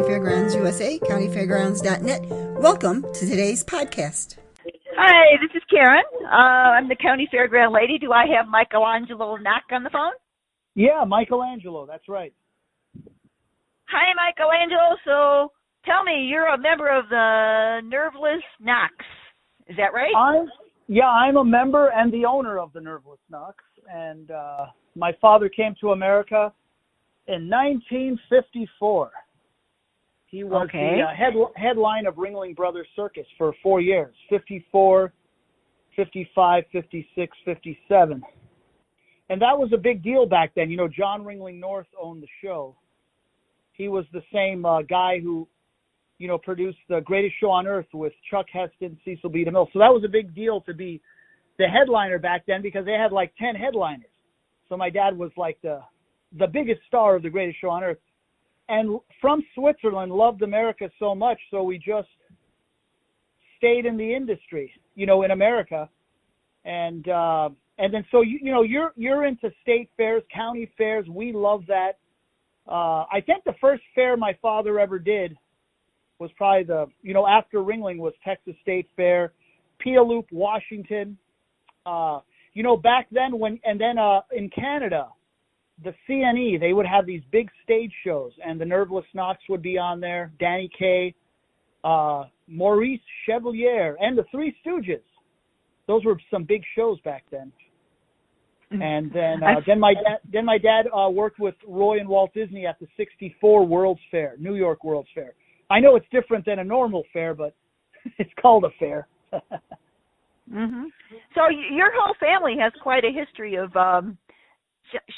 Fairgrounds USA, countyfairgrounds.net. Welcome to today's podcast. Hi, this is Karen. I'm the County Fairground lady. Do I have Michelangelo Noc on the phone? Yeah, Michelangelo, that's right. Hi, Michelangelo. So tell me, you're a member of the Nerveless Nocks. Is that right? I'm a member and the owner of the Nerveless Nocks. And my father came to America in 1954. He was the headline of Ringling Brothers Circus for 4 years, 54, 55, 56, 57. And that was a big deal back then. You know, John Ringling North owned the show. He was the same guy who, you know, produced The Greatest Show on Earth with Chuck Heston, Cecil B. DeMille. So that was a big deal to be the headliner back then because they had like 10 headliners. So my dad was like the biggest star of The Greatest Show on Earth. And from Switzerland, loved America so much, so we just stayed in the industry, you know, in America. And then so you're into state fairs, county fairs. We love that. I think the first fair my father ever did was probably after Ringling was Texas State Fair, Puyallup, Washington. Back then in Canada, the CNE, they would have these big stage shows, and the Nerveless Nocks would be on there, Danny Kaye, Maurice Chevalier, and the Three Stooges. Those were some big shows back then. And then my dad worked with Roy and Walt Disney at the '64 World's Fair, New York World's Fair. I know it's different than a normal fair, but it's called a fair. Mm-hmm. So your whole family has quite a history of,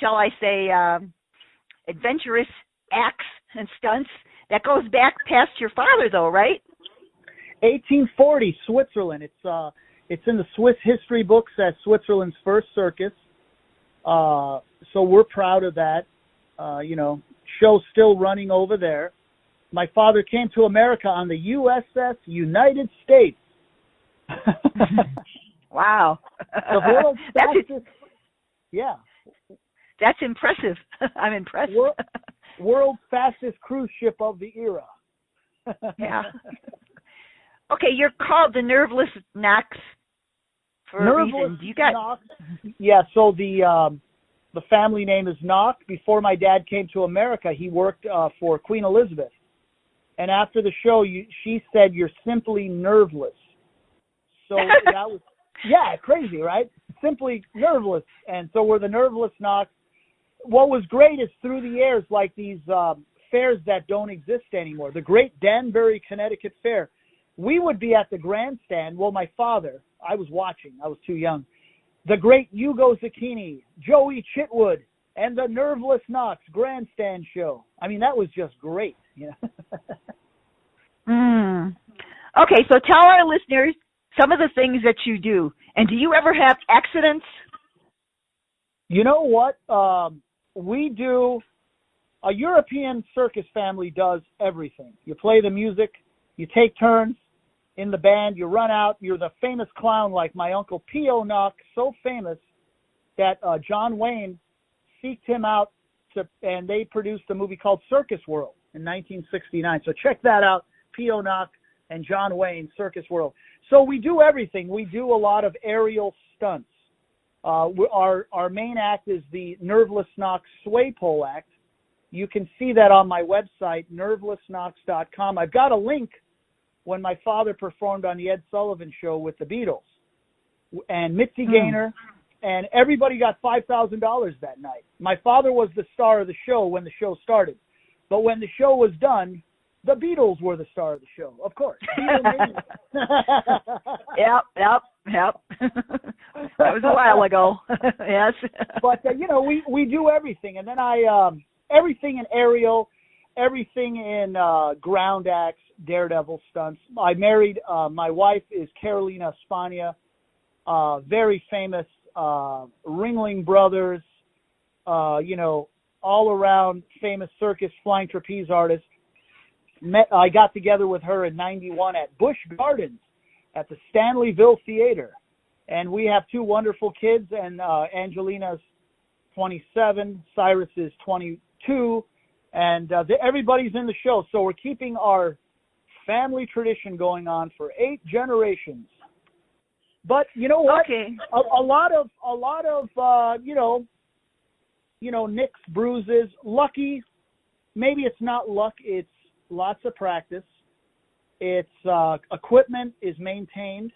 shall I say, adventurous acts and stunts that goes back past your father, though, right? 1840, Switzerland. It's in the Swiss history books as Switzerland's first circus. So we're proud of that. Show's still running over there. My father came to America on the USS United States. Wow. The world's fastest. Yeah. That's impressive. I'm impressed. World's fastest cruise ship of the era. Yeah. Okay, you're called the Nerveless Nocks for a reason. Yeah, so the family name is Nock. Before my dad came to America, he worked for Queen Elizabeth. And after the show, she said, "You're simply nerveless." So that was, crazy, right? Simply nerveless. And so we're the Nerveless Nocks. What was great is through the years, like these fairs that don't exist anymore, the Great Danbury, Connecticut Fair, we would be at the grandstand. Well, my father, I was watching. I was too young. The great Hugo Zucchini, Joey Chitwood, and the Nerveless Nocks grandstand show. I mean, that was just great. You know? Okay, so tell our listeners some of the things that you do. And do you ever have accidents? You know what? We do. A European circus family does everything. You play the music, you take turns in the band, you run out, you're the famous clown like my uncle P.O. Noc, so famous that John Wayne seeked him out, and they produced a movie called Circus World in 1969. So check that out, P.O. Noc and John Wayne, Circus World. So we do everything. We do a lot of aerial stunts. Our main act is the Nerveless Nocks Swaypole act. You can see that on my website, nervelessnocks.com. I've got a link when my father performed on the Ed Sullivan Show with the Beatles and Mitzi Gaynor, and everybody got $5,000 that night. My father was the star of the show when the show started, but when the show was done, the Beatles were the star of the show, of course. Yep. That was a while ago. Yes. But, we do everything. And then everything in aerial, everything in ground acts, daredevil stunts. I married, my wife is Carolina Spagna, very famous Ringling Brothers, all around famous circus flying trapeze artist. I got together with her in '91 at Busch Gardens at the Stanleyville Theater. And we have two wonderful kids, and Angelina's 27, Cyrus is 22, And everybody's in the show, so we're keeping our family tradition going on for 8 generations. But you know what? Okay. A lot of nicks, bruises. Lucky, maybe it's not luck. It's lots of practice. It's equipment is maintained,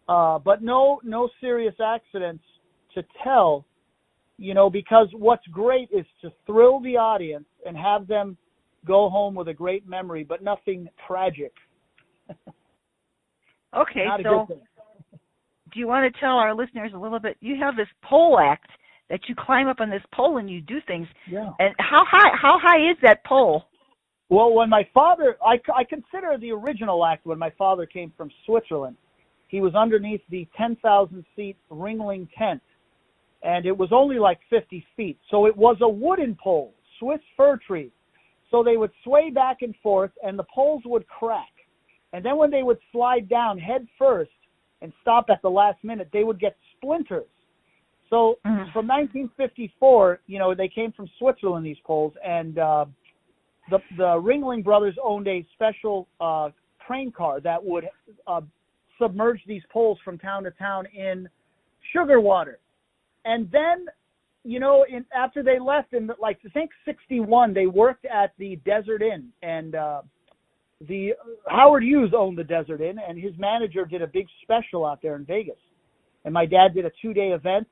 but no serious accidents to tell. Because what's great is to thrill the audience and have them go home with a great memory, but nothing tragic. Okay, Not a so good thing. Do you want to tell our listeners a little bit? You have this pole act that you climb up on this pole and you do things. Yeah. And how high is that pole? Well, when my father, I consider the original act when my father came from Switzerland. He was underneath the 10,000-seat Ringling tent. And it was only like 50 feet. So it was a wooden pole, Swiss fir tree. So they would sway back and forth, and the poles would crack. And then when they would slide down head first and stop at the last minute, they would get splinters. So from 1954, they came from Switzerland, these poles, and the Ringling brothers owned a special train car that would submerge these poles from town to town in sugar water. And then, after they left in, I think 61, they worked at the Desert Inn. And the Howard Hughes owned the Desert Inn, and his manager did a big special out there in Vegas. And my dad did a 2-day event,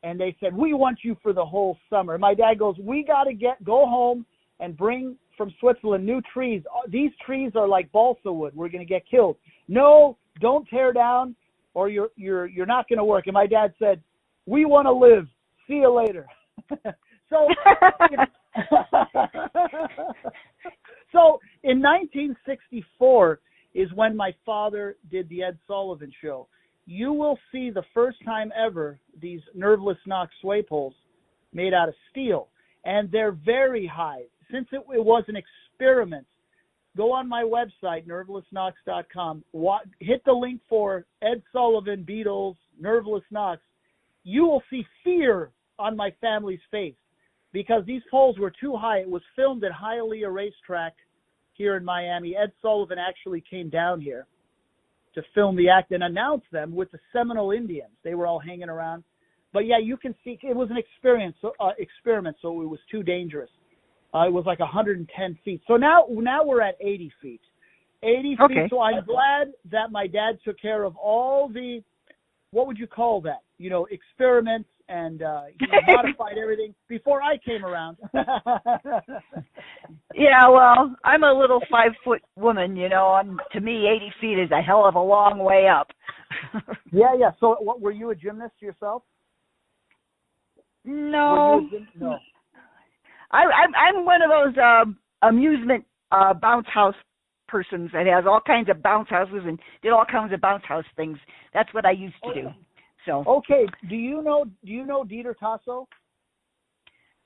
and they said, we want you for the whole summer. And my dad goes, we got to go home and bring from Switzerland new trees. These trees are like balsa wood. We're going to get killed. No, don't tear down, or you're not going to work. And my dad said, we want to live. See you later. So in 1964 is when my father did the Ed Sullivan Show. You will see the first time ever these Nerveless Nocks Swaypoles made out of steel. And they're very high. Since it was an experiment, go on my website, nervelessnocks.com, hit the link for Ed Sullivan, Beatles, Nerveless Nocks. You will see fear on my family's face because these poles were too high. It was filmed at Hialeah Racetrack here in Miami. Ed Sullivan actually came down here to film the act and announce them with the Seminole Indians. They were all hanging around. But yeah, you can see it was an experiment, so it was too dangerous. It was like 110 feet. So now we're at 80 feet. 80 Okay. feet. So I'm glad that my dad took care of all the, what would you call that? Experiments, and he modified everything before I came around. Yeah, well, I'm a little 5-foot woman, to me, 80 feet is a hell of a long way up. Yeah. So what, were you a gymnast yourself? No. No. I'm one of those amusement bounce house persons that has all kinds of bounce houses and did all kinds of bounce house things. That's what I used to do. So. Okay. Do you know Dieter Tasso?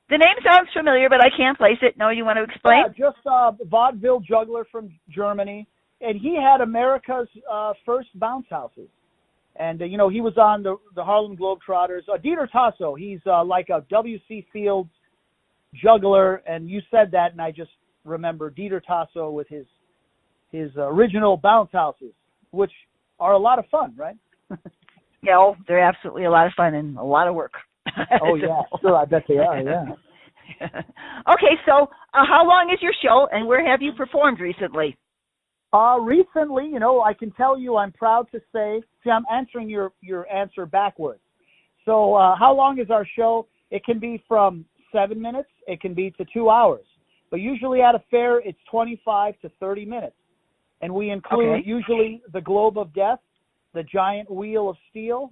The name sounds familiar, but I can't place it. No, you want to explain? Yeah, just a vaudeville juggler from Germany, and he had America's first bounce houses. And he was on the Harlem Globetrotters. Dieter Tasso, he's like a W.C. Fields juggler, and you said that, and I just remember Dieter Tasso with his original bounce houses, which are a lot of fun, right? Yeah, they're absolutely a lot of fun and a lot of work. Oh, yeah, sure, I bet they are, yeah. Okay, so how long is your show, and where have you performed recently? Recently, I can tell you, I'm proud to say, I'm answering your answer backwards. So how long is our show? It can be from 7 minutes, it can be to 2 hours. But usually at a fair, it's 25 to 30 minutes. And we include usually the Globe of Death, the Giant Wheel of Steel,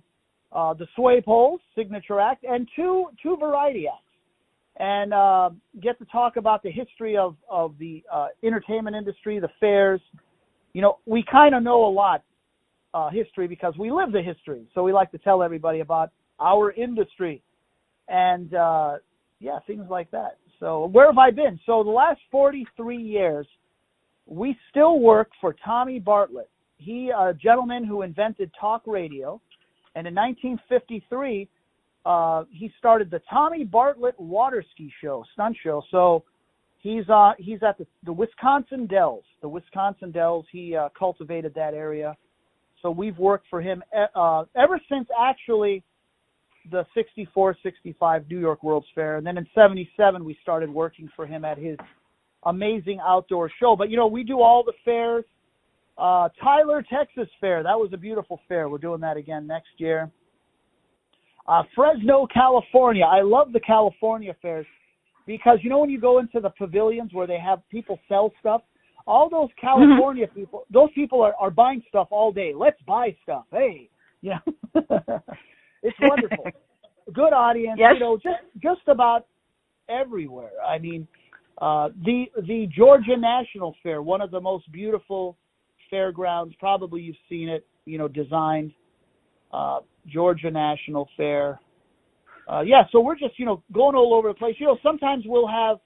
the Swaypoles, signature act, and two variety acts. And get to talk about the history of the entertainment industry, the fairs. We kind of know a lot history because we live the history. So we like to tell everybody about our industry. And, things like that. So where have I been? So the last 43 years, we still work for Tommy Bartlett. He, a gentleman who invented talk radio. And in 1953, he started the Tommy Bartlett water ski show, stunt show. So He's at the Wisconsin Dells. The Wisconsin Dells, he cultivated that area. So we've worked for him ever since actually the 64, 65 New York World's Fair. And then in 77, we started working for him at his amazing outdoor show. But, we do all the fairs. Tyler, Texas Fair, that was a beautiful fair. We're doing that again next year. Fresno, California. I love the California fairs because, when you go into the pavilions where they have people sell stuff, all those California people, those people are buying stuff all day. Let's buy stuff. Hey, it's wonderful. Good audience, yes. Just about everywhere. I mean, the Georgia National Fair, one of the most beautiful fairgrounds, probably you've seen it, designed, Georgia National Fair. So we're just, going all over the place. Sometimes we'll have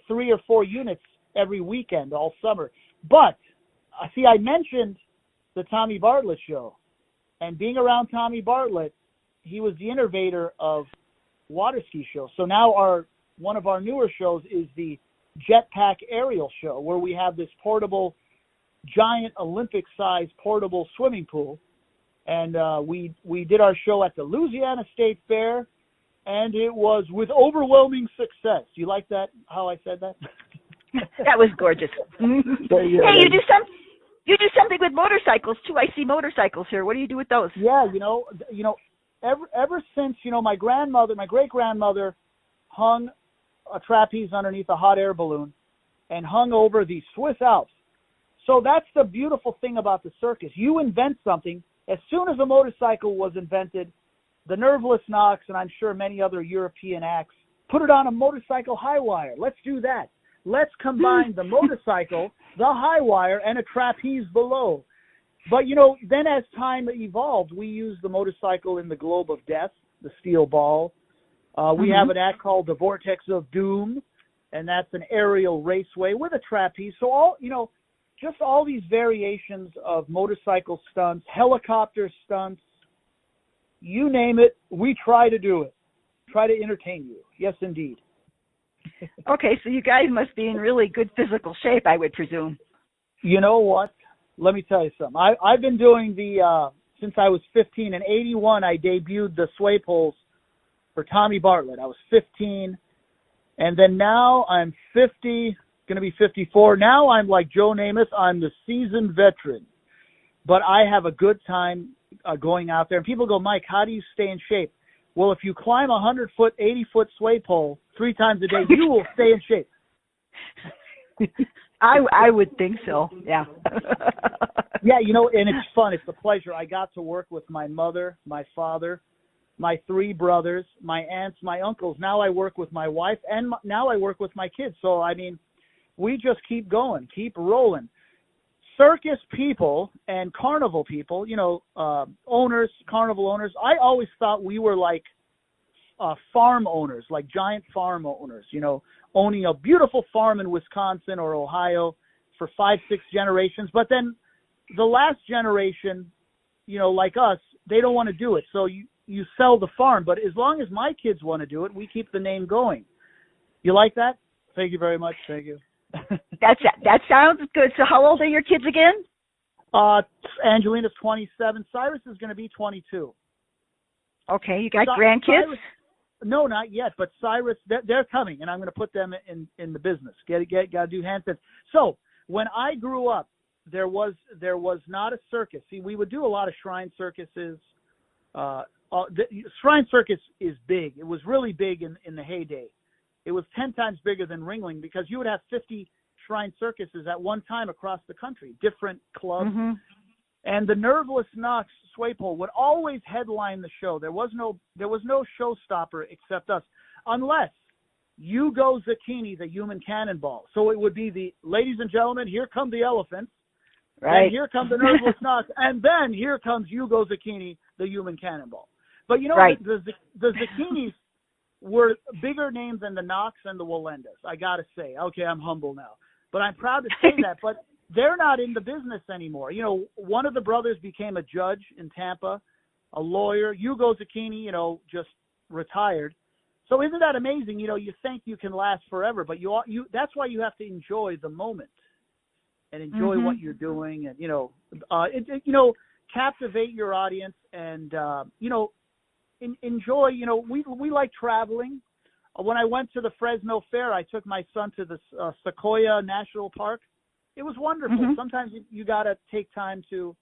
3 or 4 units every weekend all summer. But, I mentioned the Tommy Bartlett show. And being around Tommy Bartlett, he was the innovator of water ski shows. So now one of our newer shows is the Jetpack Aerial Show, where we have this portable, giant Olympic-sized portable swimming pool. And we did our show at the Louisiana State Fair, and it was with overwhelming success. You like that, how I said that? That was gorgeous. Hey, you do something with motorcycles, too. I see motorcycles here. What do you do with those? Yeah, ever since, my great-grandmother hung a trapeze underneath a hot air balloon and hung over the Swiss Alps. So that's the beautiful thing about the circus. You invent something. As soon as a motorcycle was invented, the Nerveless Nocks, and I'm sure many other European acts, put it on a motorcycle high wire. Let's do that. Let's combine the motorcycle, the high wire, and a trapeze below. But, then as time evolved, we used the motorcycle in the Globe of Death, the steel ball. We have an act called the Vortex of Doom, and that's an aerial raceway with a trapeze. So just all these variations of motorcycle stunts, helicopter stunts, you name it, we try to do it. Try to entertain you. Yes, indeed. Okay, so you guys must be in really good physical shape, I would presume. You know what? Let me tell you something. I've been doing since I was 15. In 81, I debuted the Swaypoles for Tommy Bartlett. I was 15. And then now I'm 50, going to be 54. Now I'm like Joe Namath. I'm the seasoned veteran. But I have a good time going out there. And people go, Mike, how do you stay in shape? Well, if you climb a 100-foot, 80-foot sway pole 3 times a day, you will stay in shape. I would think so, yeah. Yeah, and it's fun. It's a pleasure. I got to work with my mother, my father, my 3 brothers, my aunts, my uncles. Now I work with my wife, and now I work with my kids. So, we just keep going, keep rolling. Circus people and carnival people, owners, carnival owners, I always thought we were like farm owners, like giant farm owners, owning a beautiful farm in Wisconsin or Ohio for 5-6 generations. But then the last generation, like us, they don't want to do it. So you sell the farm. But as long as my kids want to do it, we keep the name going. You like that? Thank you very much. Thank you. That sounds good. So how old are your kids again? Angelina's 27. Cyrus is going to be 22. Okay, you got grandkids? Cyrus, no, not yet. But Cyrus, they're coming, and I'm going to put them in the business. Got to do handstands. So when I grew up, there was not a circus. See, we would do a lot of shrine circuses. The shrine circus is big. It was really big in the heyday. It was 10 times bigger than Ringling because you would have 50 shrine circuses at one time across the country, different clubs. Mm-hmm. And the Nerveless Nocks Swaypole would always headline the show. There was no showstopper except us, unless you go Zucchini, the human cannonball. So it would be ladies and gentlemen, here come the elephants. Right. And here come the Nerveless Nocks. And then here comes Hugo Zucchini, the human cannonball. But right. the Zucchinis were bigger names than the Nocks and the Wallendas, I got to say. Okay, I'm humble now. But I'm proud to say that. But they're not in the business anymore. One of the brothers became a judge in Tampa, a lawyer. Hugo Zucchini, just retired. So isn't that amazing? You know, you think you can last forever, but you that's why you have to enjoy the moment and enjoy what you're doing, and captivate your audience, and enjoy. You know, we like traveling. When I went to the Fresno Fair, I took my son to the Sequoia National Park. It was wonderful. Sometimes you got to take time to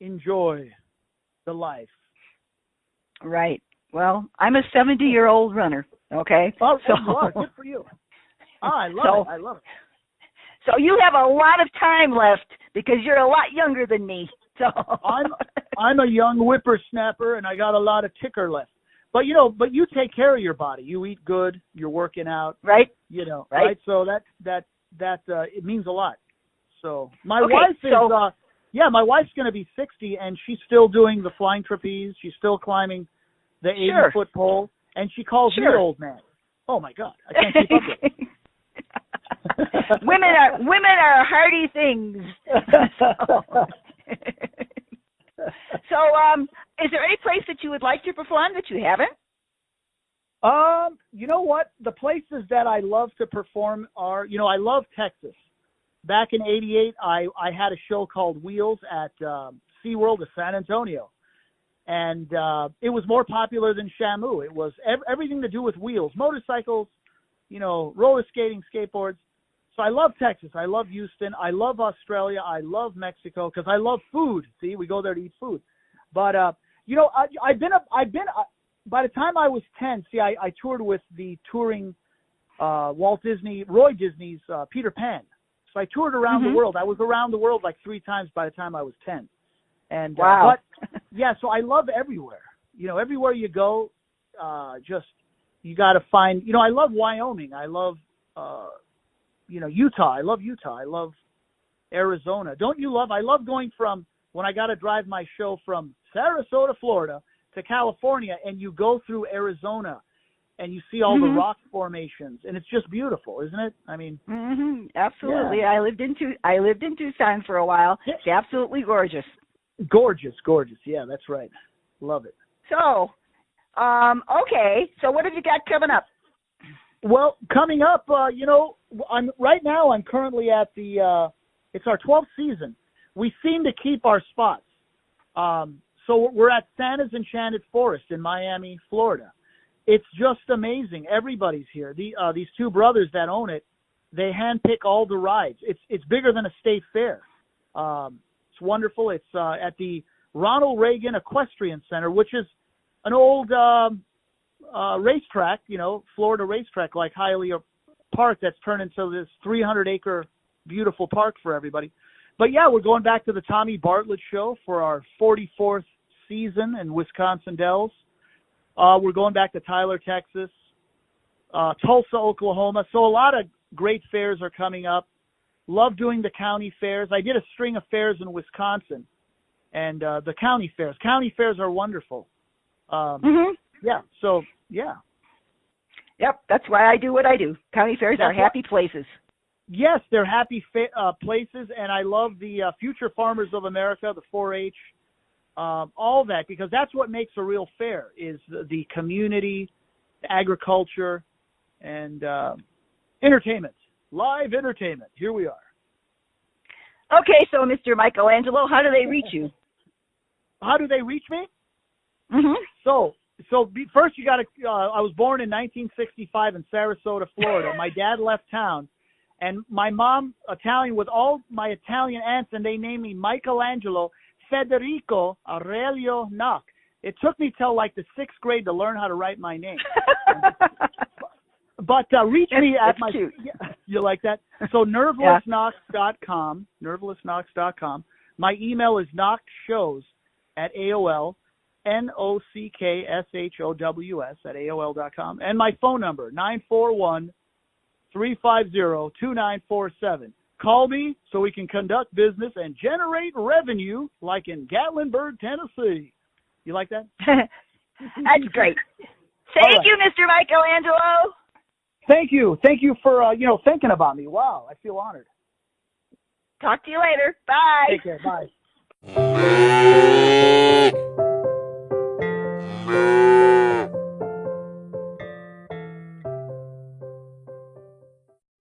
enjoy the life. Right. Well, I'm a 70-year-old runner, okay? Oh, so you are. Good for you. I love it. So you have a lot of time left because you're a lot younger than me. So I'm a young whippersnapper, and I got a lot of ticker left. But you take care of your body. You eat good. You're working out. Right. Right. So that it means a lot. So my wife is my wife's going to be 60, and she's still doing the flying trapeze. She's still climbing the 80-foot pole, and she calls me old man. Oh my God, I can't keep up with it. Women are hardy things. So, is there any place that you would like to perform that you haven't? You know what? The places that I love to perform are, I love Texas. Back in '88, I had a show called Wheels at SeaWorld of San Antonio. And it was more popular than Shamu. It was everything to do with wheels, motorcycles, roller skating, skateboards. So I love Texas. I love Houston. I love Australia. I love Mexico because I love food. See, we go there to eat food. But I've been by the time I was 10. See, I toured with the touring Roy Disney's Peter Pan. So I toured around the world. I was around the world like 3 times by the time I was 10. And wow. So I love everywhere. Everywhere you go, you got to find. I love Wyoming. I love Utah. I love Utah. I love Arizona. Don't you love? I love going from when I got to drive my show from Sarasota, Florida, to California, and you go through Arizona, and you see all the rock formations, and it's just beautiful, isn't it? I mean, absolutely. Yeah. I lived in Tucson for a while. It's absolutely gorgeous. Gorgeous. Yeah, that's right. Love it. So, okay. So what have you got coming up? Well, coming up, I'm currently at it's our 12th season. We seem to keep our spots. So we're at Santa's Enchanted Forest in Miami, Florida. It's just amazing. Everybody's here. These 2 brothers that own it, they handpick all the rides. It's bigger than a state fair. It's wonderful. It's at the Ronald Reagan Equestrian Center, which is an old racetrack, Florida racetrack like Hialeah Park that's turned into this 300-acre beautiful park for everybody. But, yeah, we're going back to the Tommy Bartlett Show for our 44th season in Wisconsin Dells. We're going back to Tyler, Texas, Tulsa, Oklahoma. So a lot of great fairs are coming up. Love doing the county fairs. I did a string of fairs in Wisconsin, and the county fairs. County fairs are wonderful. Yeah, so, yeah. Yep, that's why I do what I do. County fairs are happy places. Yes, they're happy places, and I love the Future Farmers of America, the 4-H, all that, because that's what makes a real fair, is the community, agriculture, and entertainment. Live entertainment. Here we are. Okay, so Mr. Michelangelo, how do they reach you? How do they reach me? So first you got to. I was born in 1965 in Sarasota, Florida. My dad left town, and my mom, Italian, with all my Italian aunts, and they named me Michelangelo Federico Aurelio Noc. It took me till like the 6th grade to learn how to write my name. But reach me at my. You like that? So nervelessnocks.com. Nervelessnocks.com. My email is knockshows@AOL. NOCKSHOWS @AOL.com. And my phone number 941-350-2947. Call me so we can conduct business and generate revenue like in Gatlinburg, Tennessee. You like that? That's great. Thank you, Mr. Michelangelo. Thank you. Thank you for thinking about me. Wow, I feel honored. Talk to you later. Bye. Take care. Bye.